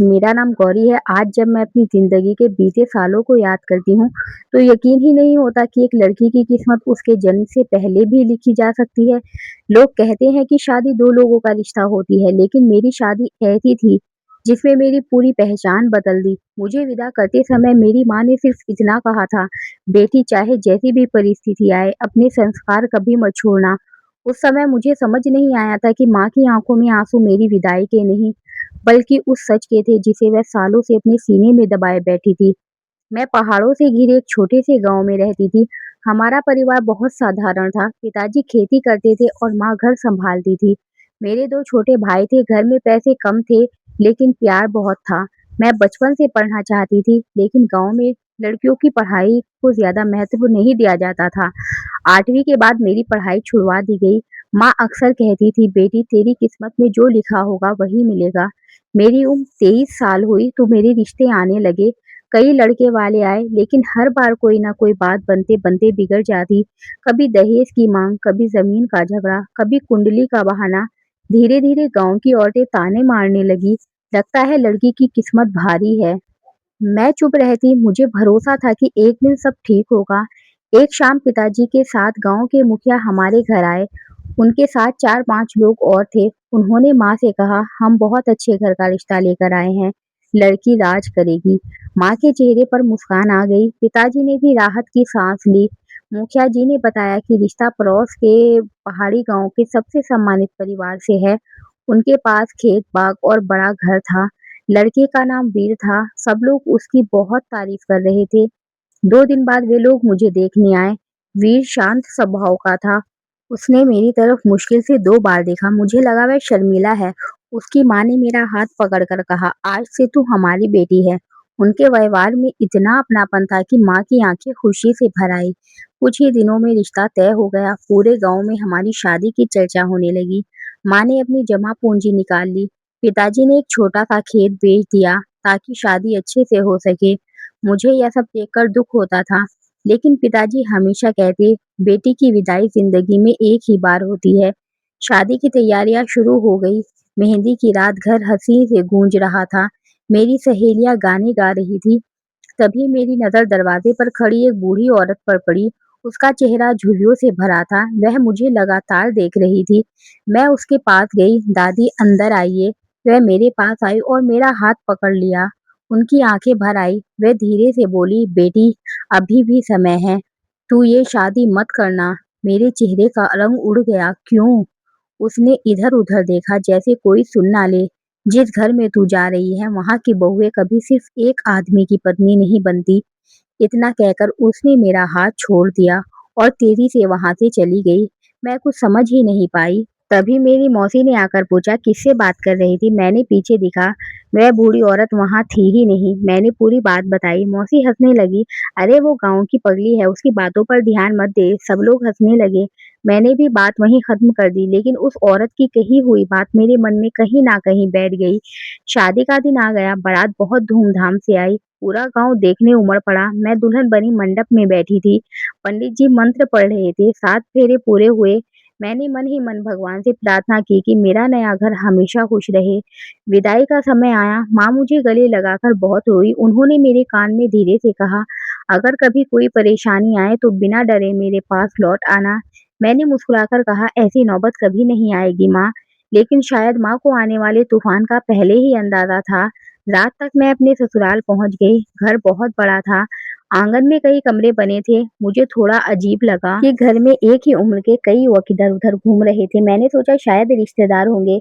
मेरा नाम गौरी है। आज जब मैं अपनी ज़िंदगी के बीते सालों को याद करती हूँ, तो यकीन ही नहीं होता कि एक लड़की की किस्मत उसके जन्म से पहले भी लिखी जा सकती है। लोग कहते हैं कि शादी 2 लोगों का रिश्ता होती है, लेकिन मेरी शादी ऐसी थी, जिसमें मेरी पूरी पहचान बदल दी। मुझे विदा करते समय मेरी माँ ने सिर्फ इतना कहा था, "बेटी, चाहे जैसी भी परिस्थिति आए, अपने संस्कार कभी मत छोड़ना।" उस समय मुझे समझ नहीं आया था कि माँ की आँखों में आँसू मेरी विदाई के नहीं, बल्कि उस सच के थे जिसे वह सालों से अपने सीने में दबाए बैठी थी। मैं पहाड़ों से घिरे एक छोटे से गांव में रहती थी। हमारा परिवार बहुत साधारण था। पिताजी खेती करते थे और माँ घर संभालती थी। मेरे 2 छोटे भाई थे। घर में पैसे कम थे, लेकिन प्यार बहुत था। मैं बचपन से पढ़ना चाहती थी, लेकिन गांव में लड़कियों की पढ़ाई को ज्यादा महत्व नहीं दिया जाता था। 8वीं के बाद मेरी पढ़ाई छुड़वा दी गई। माँ अक्सर कहती थी, "बेटी, तेरी किस्मत में जो लिखा होगा वही मिलेगा।" मेरी उम्र 23 साल हुई तो मेरे रिश्ते आने लगे। कई लड़के वाले आए, लेकिन हर बार कोई ना कोई बात बनते-बनते बिगड़ जाती। कभी दहेज की माँग, कभी ज़मीन का झगड़ा, कभी कुंडली का बहाना। धीरे-धीरे गाँव की औरतें ताने मारने लगी, लगता है लड़की की किस्मत भारी है। मैं चुप रहती, मुझे भरोसा था कि एक दिन सब ठीक होगा। एक शाम पिताजी के साथ गाँव के मुखिया हमारे घर आए। उनके साथ 4-5 लोग और थे। उन्होंने माँ से कहा, "हम बहुत अच्छे घर का रिश्ता लेकर आए हैं। लड़की राज करेगी।" माँ के चेहरे पर मुस्कान आ गई। पिताजी ने भी राहत की सांस ली। मुखिया जी ने बताया कि रिश्ता पड़ोस के पहाड़ी गांव के सबसे सम्मानित परिवार से है। उनके पास खेत बाग और बड़ा घर था। लड़के का नाम वीर था। सब लोग उसकी बहुत तारीफ कर रहे थे। 2 दिन बाद वे लोग मुझे देखने आए। वीर शांत स्वभाव का था। उसने मेरी तरफ मुश्किल से 2 बार देखा। मुझे लगा वह शर्मिला है। उसकी माँ ने मेरा हाथ पकड़कर कहा, "आज से तू हमारी बेटी है।" उनके व्यवहार में इतना अपनापन था कि माँ की आंखें खुशी से भर आई। कुछ ही दिनों में रिश्ता तय हो गया। पूरे गांव में हमारी शादी की चर्चा होने लगी। माँ ने अपनी जमा पूंजी निकाल ली। पिताजी ने एक छोटा सा खेत बेच दिया ताकि शादी अच्छे से हो सके। मुझे यह सब देखकर दुख होता था, लेकिन पिताजी हमेशा कहते, "बेटी की विदाई जिंदगी में एक ही बार होती है।" शादी की तैयारियां शुरू हो गई। मेहंदी की रात घर हंसी से गूंज रहा था। मेरी सहेलियां गाने गा रही थी। तभी मेरी नज़र दरवाजे पर खड़ी एक बूढ़ी औरत पर पड़ी। उसका चेहरा झुर्रियों से भरा था। वह मुझे लगातार देख रही थी। मैं उसके पास गई, "दादी, अंदर आइए।" वह मेरे पास आई और मेरा हाथ पकड़ लिया। उनकी आंखें भर आई। वह धीरे से बोली, "बेटी, अभी भी समय है। तू ये शादी मत करना।" मेरे चेहरे का रंग उड़ गया। "क्यों?" उसने इधर-उधर देखा जैसे कोई सुन ना ले। "जिस घर में तू जा रही है, वहाँ की बहुएँ कभी सिर्फ एक आदमी की पत्नी नहीं बनती।" इतना कहकर उसने मेरा हाथ छोड़ दिया और तेजी से वहाँ से चली गई। मैं कुछ समझ ही नहीं पाई। तभी मेरी मौसी ने आकर पूछा, "किससे बात कर रही थी?" मैंने पीछे देखा। वह बूढ़ी औरत वहाँ थी ही नहीं। मैंने पूरी बात बताई। मौसी हंसने लगी। "अरे, वो गाँव की पगली है, उसकी बातों पर ध्यान मत दे।" सब लोग हंसने लगे। मैंने भी बात वहीं खत्म कर दी, लेकिन उस औरत की कही हुई बात मेरे मन में कहीं ना कहीं बैठ गई। शादी का दिन आ गया। बारात बहुत धूमधाम से आई। पूरा गांव देखने उमड़ पड़ा। मैं दुल्हन बनी मंडप में बैठी थी। पंडित जी मंत्र पढ़ रहे थे। 7 फेरे पूरे हुए। मैंने मन ही मन भगवान से प्रार्थना की कि मेरा नया घर हमेशा खुश रहे। विदाई का समय आया। माँ मुझे गले लगाकर बहुत रोई। उन्होंने मेरे कान में धीरे से कहा, "अगर कभी कोई परेशानी आए तो बिना डरे मेरे पास लौट आना।" मैंने मुस्कुराकर कहा, "ऐसी नौबत कभी नहीं आएगी माँ।" लेकिन शायद माँ को आने वाले तूफान का पहले ही अंदाजा था। रात तक मैं अपने ससुराल पहुंच गई। घर बहुत बड़ा था। आंगन में कई कमरे बने थे। मुझे थोड़ा अजीब लगा कि घर में एक ही उम्र के कई युवक इधर-उधर घूम रहे थे। मैंने सोचा शायद रिश्तेदार होंगे।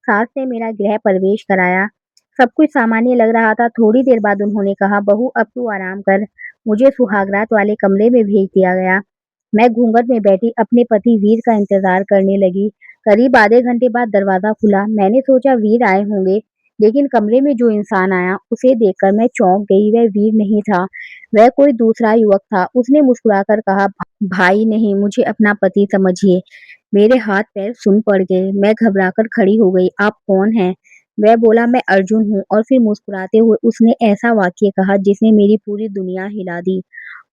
सास ने मेरा गृह प्रवेश कराया। सब कुछ सामान्य लग रहा था। थोड़ी देर बाद उन्होंने कहा, "बहू, अब तू आराम कर।" मुझे सुहागरात वाले कमरे में भेज दिया गया। मैं घूंघट में बैठी अपने पति वीर का इंतजार करने लगी। करीब आधे घंटे बाद दरवाजा खुला। मैंने सोचा वीर आए होंगे, लेकिन कमरे में जो इंसान आया उसे देखकर मैं चौंक गई। वह वीर नहीं था, वह कोई दूसरा युवक था। उसने मुस्कुराकर कहा, "भाई नहीं, मुझे अपना पति समझिए।" मेरे हाथ पैर सुन पड़ गए। मैं घबराकर खड़ी हो गई। "आप कौन हैं?" वह बोला, "मैं अर्जुन हूँ।" और फिर मुस्कुराते हुए उसने ऐसा वाक्य कहा जिसने मेरी पूरी दुनिया हिला दी,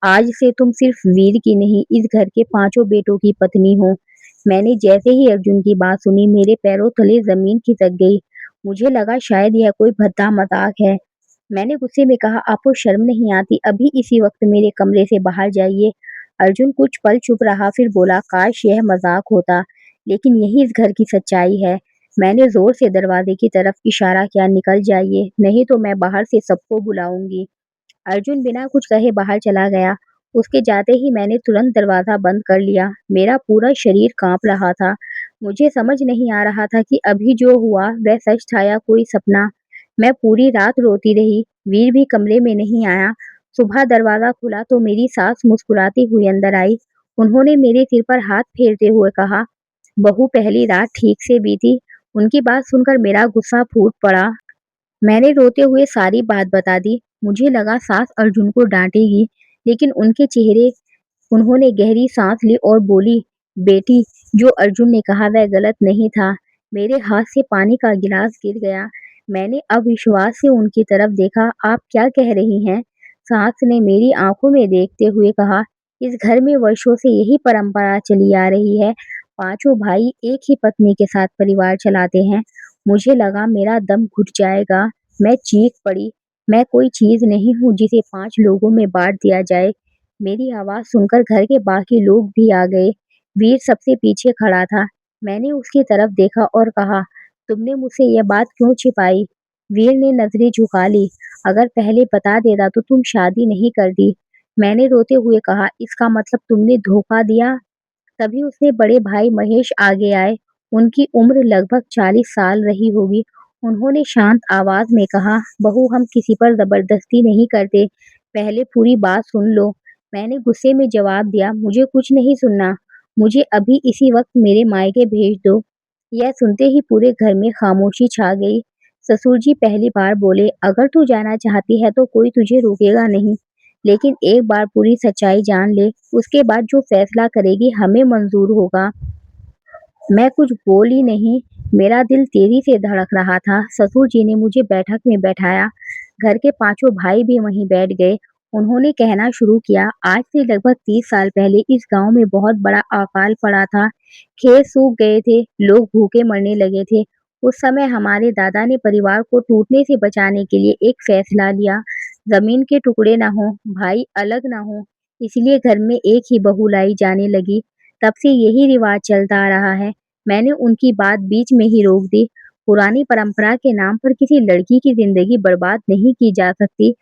"आज से तुम सिर्फ वीर की नहीं, इस घर के 5 बेटों की पत्नी हो।" मैंने जैसे ही अर्जुन की बात सुनी, मेरे पैरों तले जमीन खिसक गई। मुझे लगा शायद यह कोई भद्दा मज़ाक है। मैंने गुस्से में कहा, आपको शर्म नहीं आती? अभी इसी वक़्त मेरे कमरे से बाहर जाइए। अर्जुन कुछ पल चुप रहा, फिर बोला, काश यह मज़ाक होता, लेकिन यही इस घर की सच्चाई है। मैंने ज़ोर से दरवाज़े की तरफ इशारा किया, निकल जाइए, नहीं तो मैं बाहर से सबको बुलाऊँगी। अर्जुन बिना कुछ कहे बाहर चला गया। उसके जाते ही मैंने तुरंत दरवाज़ा बंद कर लिया। मेरा पूरा शरीर काँप रहा था। मुझे समझ नहीं आ रहा था कि अभी जो हुआ वह सच था या कोई सपना। मैं पूरी रात रोती रही। वीर भी कमरे में नहीं आया। सुबह दरवाज़ा खुला तो मेरी सास मुस्कुराती हुई अंदर आई। उन्होंने मेरे सिर पर हाथ फेरते हुए कहा, बहू पहली रात ठीक से बीती? उनकी बात सुनकर मेरा गुस्सा फूट पड़ा। मैंने रोते हुए सारी बात बता दी। मुझे लगा सास अर्जुन को डांटेगी, लेकिन उन्होंने गहरी सांस ली और बोली, बेटी, जो अर्जुन ने कहा वह गलत नहीं था। मेरे हाथ से पानी का गिलास गिर गया। मैंने अविश्वास से उनकी तरफ देखा। आप क्या कह रही हैं? सास ने मेरी आंखों में देखते हुए कहा, इस घर में वर्षों से यही परंपरा चली आ रही है। पांचों भाई एक ही पत्नी के साथ परिवार चलाते हैं। मुझे लगा मेरा दम घुट जाएगा। मैं चीख पड़ी, मैं कोई चीज नहीं हूँ जिसे 5 लोगों में बाँट दिया जाए। मेरी आवाज़ सुनकर घर के बाकी लोग भी आ गए। वीर सबसे पीछे खड़ा था। मैंने उसकी तरफ देखा और कहा, तुमने मुझसे यह बात क्यों छिपाई? वीर ने नजरें झुका ली। अगर पहले बता देता तो तुम शादी नहीं करती। मैंने रोते हुए कहा, इसका मतलब तुमने धोखा दिया? तभी उसके बड़े भाई महेश आगे आए। उनकी उम्र लगभग 40 साल रही होगी। उन्होंने शांत आवाज में कहा, बहू, हम किसी पर जबरदस्ती नहीं करते। पहले पूरी बात सुन लो। मैंने गुस्से में जवाब दिया, मुझे कुछ नहीं सुनना। मुझे अभी इसी वक्त मेरे मायके भेज दो। यह सुनते ही पूरे घर में खामोशी छा गई। ससुर जी पहली बार बोले, अगर तू जाना चाहती है तो कोई तुझे रोकेगा नहीं, लेकिन एक बार पूरी सच्चाई जान ले, उसके बाद जो फैसला करेगी हमें मंजूर होगा। मैं कुछ बोली नहीं। मेरा दिल तेजी से धड़क रहा था। ससुर जी ने मुझे बैठक में बैठाया। घर के पांचों भाई भी वहीं बैठ गए। उन्होंने कहना शुरू किया, आज से लगभग 30 साल पहले इस गांव में बहुत बड़ा अकाल पड़ा था। खेत सूख गए थे, लोग भूखे मरने लगे थे। उस समय हमारे दादा ने परिवार को टूटने से बचाने के लिए एक फैसला लिया। जमीन के टुकड़े ना हो, भाई अलग ना हो, इसलिए घर में एक ही बहू लाई जाने लगी। तब से यही रिवाज चलता आ रहा है। मैंने उनकी बात बीच में ही रोक दी। पुरानी परंपरा के नाम पर किसी लड़की की जिंदगी बर्बाद नहीं की जा सकती।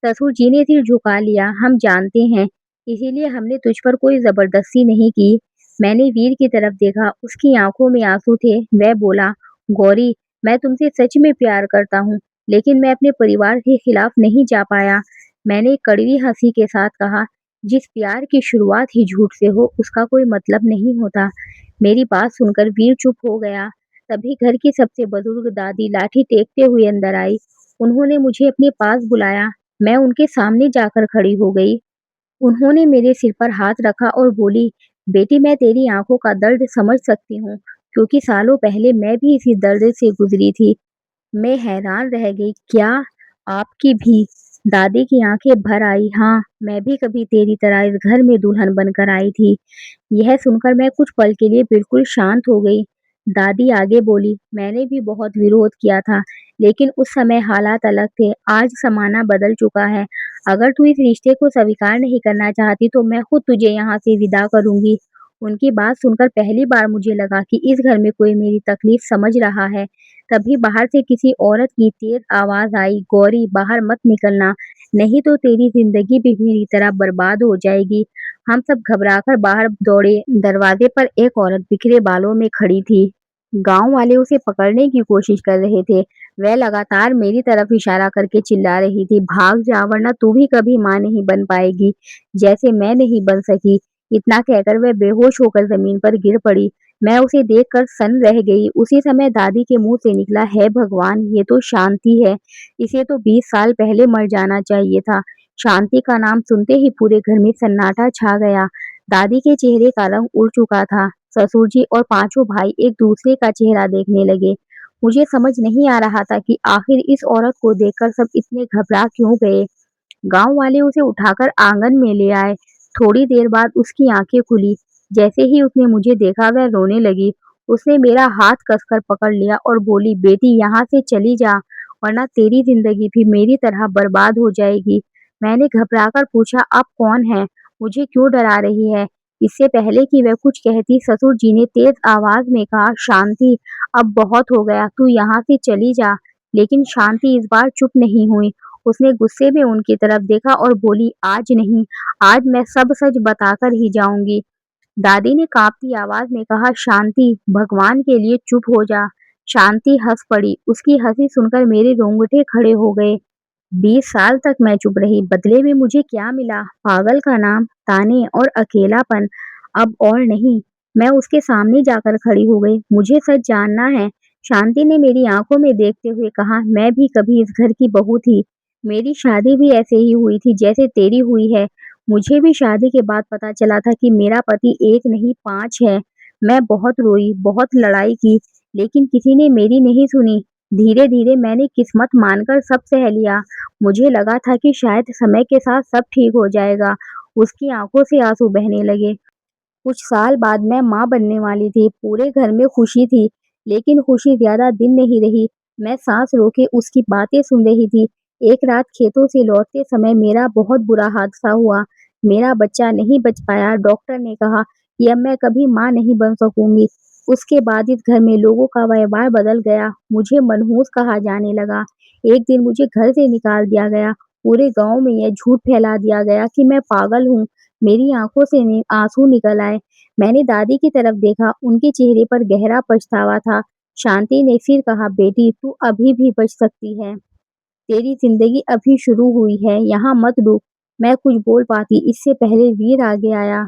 ससुर जी ने सिर झुका लिया। हम जानते हैं, इसीलिए हमने तुझ पर कोई जबरदस्ती नहीं की। मैंने वीर की तरफ देखा। उसकी आंखों में आंसू थे। वह बोला, गौरी, मैं तुमसे सच में प्यार करता हूँ, लेकिन मैं अपने परिवार के खिलाफ नहीं जा पाया। मैंने कड़वी हंसी के साथ कहा, जिस प्यार की शुरुआत ही झूठ से हो उसका कोई मतलब नहीं होता। मेरी बात सुनकर वीर चुप हो गया। तभी घर की सबसे बुजुर्ग दादी लाठी टेकते हुए अंदर आई। उन्होंने मुझे अपने पास बुलाया। मैं उनके सामने जाकर खड़ी हो गई। उन्होंने मेरे सिर पर हाथ रखा और बोली, बेटी, मैं तेरी आंखों का दर्द समझ सकती हूँ, क्योंकि सालों पहले मैं भी इसी दर्द से गुजरी थी। मैं हैरान रह गई, क्या आपकी भी? दादी की आंखें भर आई। हाँ, मैं भी कभी तेरी तरह इस घर में दुल्हन बनकर आई थी। यह सुनकर मैं कुछ पल के लिए बिल्कुल शांत हो गई। दादी आगे बोली, मैंने भी बहुत विरोध किया था, लेकिन उस समय हालात अलग थे। आज जमाना बदल चुका है। अगर तू इस रिश्ते को स्वीकार नहीं करना चाहती तो मैं खुद तुझे यहाँ से विदा करूंगी। उनकी बात सुनकर पहली बार मुझे लगा कि इस घर में कोई मेरी तकलीफ समझ रहा है। तभी बाहर से किसी औरत की तेज आवाज आई, गौरी, बाहर मत निकलना, नहीं तो तेरी जिंदगी भी मेरी तरह बर्बाद हो जाएगी। हम सब घबराकर बाहर दौड़े। दरवाजे पर एक औरत बिखरे बालों में खड़ी थी। गांव वाले उसे पकड़ने की कोशिश कर रहे थे। वह लगातार मेरी तरफ इशारा करके चिल्ला रही थी, भाग जा, वरना तू भी कभी मां नहीं बन पाएगी, जैसे मैं नहीं बन सकी। इतना कहकर वह बेहोश होकर जमीन पर गिर पड़ी। मैं उसे देखकर सन्न रह गई। उसी समय दादी के मुंह से निकला, है भगवान, ये तो शांति है। इसे तो 20 साल पहले मर जाना चाहिए था। शांति का नाम सुनते ही पूरे घर में सन्नाटा छा गया। दादी के चेहरे का रंग उड़ चुका था। ससुर जी और पांचों भाई एक दूसरे का चेहरा देखने लगे। मुझे समझ नहीं आ रहा था कि आखिर इस औरत को देखकर सब इतने घबरा क्यों गए। गांव वाले उसे उठाकर आंगन में ले आए। थोड़ी देर बाद उसकी आंखें खुली। जैसे ही उसने मुझे देखा वह रोने लगी। उसने मेरा हाथ कसकर पकड़ लिया और बोली, बेटी यहाँ से चली जा, वरना तेरी जिंदगी भी मेरी तरह बर्बाद हो जाएगी। मैंने घबराकर पूछा, आप कौन हैं? मुझे क्यों डरा रही है? इससे पहले कि वह कुछ कहती, ससुर जी ने तेज आवाज में कहा, शांति, अब बहुत हो गया, तू यहाँ से चली जा। लेकिन शांति इस बार चुप नहीं हुई। उसने गुस्से में उनकी तरफ देखा और बोली, आज नहीं, आज मैं सब सच बताकर ही जाऊंगी। दादी ने कांपती आवाज में कहा, शांति, भगवान के लिए चुप हो जा। शांति हंस पड़ी। उसकी हंसी सुनकर मेरे रोंगटे खड़े हो गए। 20 साल तक मैं चुप रही, बदले में मुझे क्या मिला? पागल का नाम, ताने और अकेलापन। अब और नहीं। मैं उसके सामने जाकर खड़ी हो गई। मुझे सच जानना है। शांति ने मेरी आंखों में देखते हुए कहा, मैं भी कभी इस घर की बहू थी। मेरी शादी भी ऐसे ही हुई थी जैसे तेरी हुई है। मुझे भी शादी के बाद पता चला था कि मेरा पति एक नहीं 5 है। मैं बहुत रोई, बहुत लड़ाई की, लेकिन किसी ने मेरी नहीं सुनी। धीरे-धीरे मैंने किस्मत मानकर सब सह लिया। मुझे लगा था कि शायद समय के साथ सब ठीक हो जाएगा। उसकी आंखों से आंसू बहने लगे। कुछ साल बाद मैं माँ बनने वाली थी। पूरे घर में खुशी थी, लेकिन खुशी ज़्यादा दिन नहीं रही। मैं सांस रोके उसकी बातें सुन रही थी। एक रात खेतों से लौटते समय मेरा बहुत बुरा हादसा हुआ। मेरा बच्चा नहीं बच पाया। डॉक्टर ने कहा कि अब मैं कभी माँ नहीं बन सकूंगी। उसके बाद इस घर में लोगों का व्यवहार बदल गया। मुझे मनहूस कहा जाने लगा। एक दिन मुझे घर से निकाल दिया गया। पूरे गांव में यह झूठ फैला दिया गया कि मैं पागल हूँ। मेरी आंखों से आंसू निकल आए। मैंने दादी की तरफ देखा। उनके चेहरे पर गहरा पछतावा था। शांति ने फिर कहा, बेटी, तू अभी भी बच सकती है। तेरी जिंदगी अभी शुरू हुई है, यहाँ मत रुक। मैं कुछ बोल पाती इससे पहले वीर आगे आया।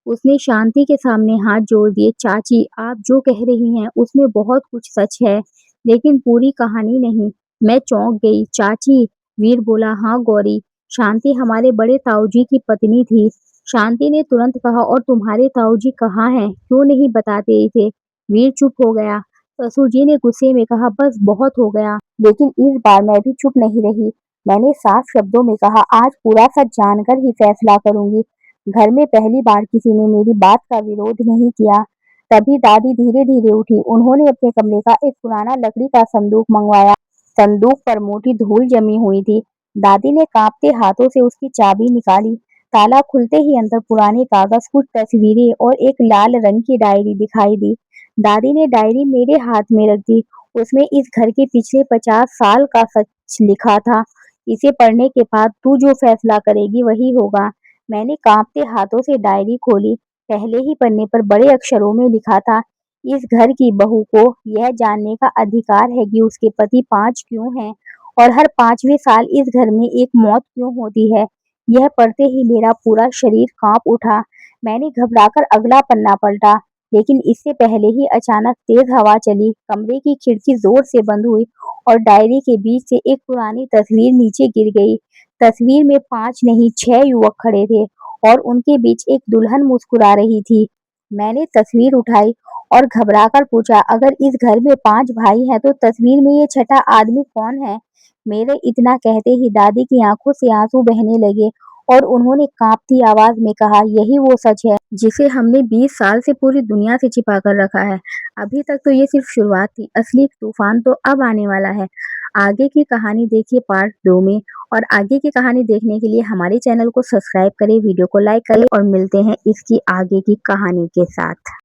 उसने शांति के सामने हाथ जोड़ दिए। चाची, आप जो कह रही हैं उसमें बहुत कुछ सच है, लेकिन पूरी कहानी नहीं। मैं चौंक गई। चाची, वीर बोला, हाँ गौरी, शांति हमारे बड़े ताऊजी की पत्नी थी। शांति ने तुरंत कहा, और तुम्हारे ताऊजी कहाँ हैं? क्यों नहीं बताते ही थे? वीर चुप हो गया। ससुर जी ने गुस्से में कहा, बस बहुत हो गया। लेकिन इस बार मैं भी चुप नहीं रही। मैंने साफ शब्दों में कहा, आज पूरा सच जानकर ही फैसला करूंगी। घर में पहली बार किसी ने मेरी बात का विरोध नहीं किया। तभी दादी धीरे-धीरे उठी। उन्होंने अपने कमरे का एक पुराना लकड़ी का संदूक मंगवाया। संदूक पर मोटी धूल जमी हुई थी। दादी ने कांपते हाथों से उसकी चाबी निकाली। ताला खुलते ही अंदर पुराने कागज, कुछ तस्वीरें और एक लाल रंग की डायरी दिखाई दी। दादी ने डायरी मेरे हाथ में रख दी। उसमें इस घर के पिछले 50 साल का सच लिखा था। इसे पढ़ने के बाद तू जो फैसला करेगी वही होगा। मैंने कांपते हाथों से डायरी खोली। पहले ही पन्ने पर बड़े अक्षरों में लिखा था, इस घर की बहू को यह जानने का अधिकार है कि उसके पति 5 क्यों हैं और हर 5वें साल इस घर में एक मौत क्यों होती है। यह पढ़ते ही मेरा पूरा शरीर कांप उठा। मैंने घबराकर अगला पन्ना पलटा, लेकिन इससे पहले ही अचानक तेज हवा चली। कमरे की खिड़की जोर से बंद हुई और डायरी के बीच से एक पुरानी तस्वीर नीचे गिर गई। तस्वीर में 5 नहीं 6 युवक खड़े थे और उनके बीच एक दुल्हन मुस्कुरा रही थी। मैंने तस्वीर उठाई और घबराकर पूछा, अगर इस घर में 5 भाई हैं तो तस्वीर में ये छठा आदमी कौन है? मेरे इतना कहते ही दादी की आंखों से आंसू बहने लगे और उन्होंने कांपती आवाज में कहा, यही वो सच है जिसे हमने 20 साल से पूरी दुनिया से छिपा कर रखा है। अभी तक तो ये सिर्फ शुरुआत थी, असली तूफान तो अब आने वाला है। आगे की कहानी देखिए पार्ट 2 में। और आगे की कहानी देखने के लिए हमारे चैनल को सब्सक्राइब करें, वीडियो को लाइक करें और मिलते हैं इसकी आगे की कहानी के साथ।